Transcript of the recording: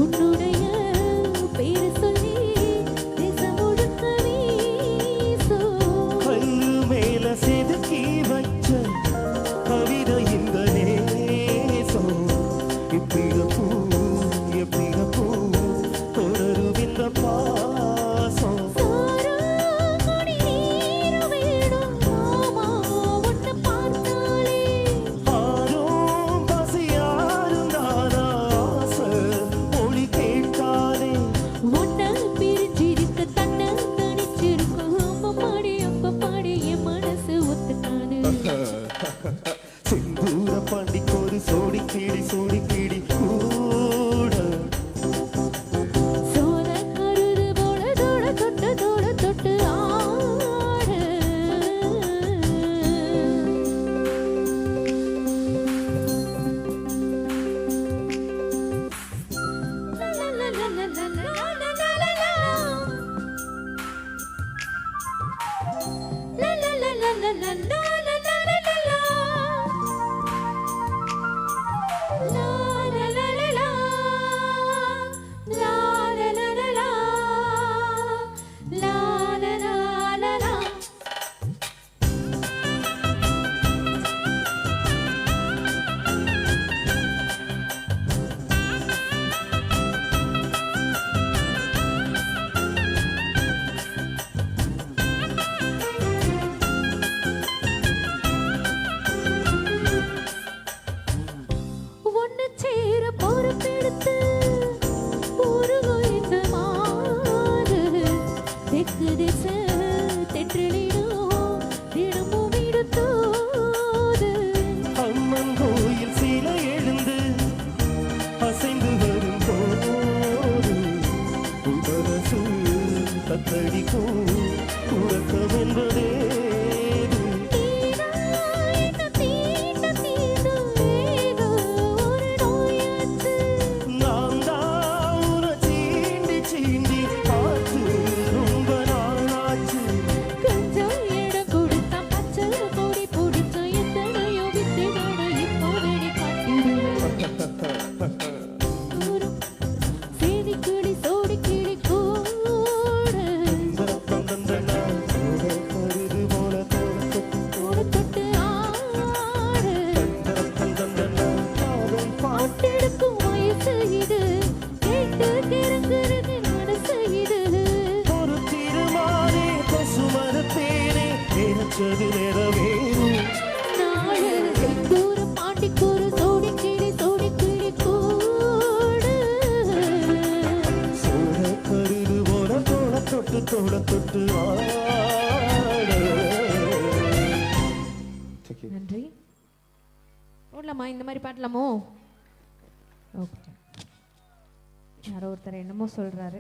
உன்னுடைய பேரு சொல்லி தேசம் முழுக்க வீசோ. கல்லு மேல செதுக்கி வச்ச கவிதை இந்த நேசம். எப்படிக பூ தொடரும் இந்த பாசம். சாராங்குடி நீரு வேணும் மாமா உன்னை பார்த்தாலே. ஆரும் பசியாரும் தானா ஆசை மொழி கேட்டாலே. உன்னை பிரிஞ்சிருக்க தன்னை தனிச்சிருக்கும் அப்ப பாடி என் மனசு ஒத்துக்கானு. செந்தூர பாண்டிக்கு ஒரு சோடி கிளி கூட. சோல கருது போல தொட தொட்டு ஆடு. ஒன்னு சேர பொறுப்பெடுத்து ஊருகோ இந்த மாறு. தெற்கு திச தென்றலிடும் தினமும் விடுத்தோது. அம்மன் கோயில் சிலை எழுந்து அசைந்து வரும் போது உடரசு தத்தடிக்கும் உறக்கம் என்பதே. நான் தான் உன சீண்டி சீண்டி பார்த்து ரொம்ப நாளாச்சு. கொஞ்சம் இடம் கொடுத்தா பச்சை பொடி பிடிச்சா எத்தனையோ வித்தைகளை இப்போதே காட்டிடுவேன். சேதி கிளி சோடி கிளி கூட கருது போல தொட்டு தொட்டு ஆடு. பாட்டெடுக்கும் வயசு இது கேட்டு கிறங்குறது மனசு இது. ஒரு திருமாலே பசுமரத்தேனே நினைச்சது நிறைவேறும். நாளு செந்தூர பாண்டிக்கூறு சோடி கிளி கூடு. சோழ கருது போல தொட்டு ஆட. நன்றி. போடலாமா இந்த மாதிரி பாடலாமோ? ஓகே. யாரோ ஒருத்தர் என்னமோ சொல்றாரு.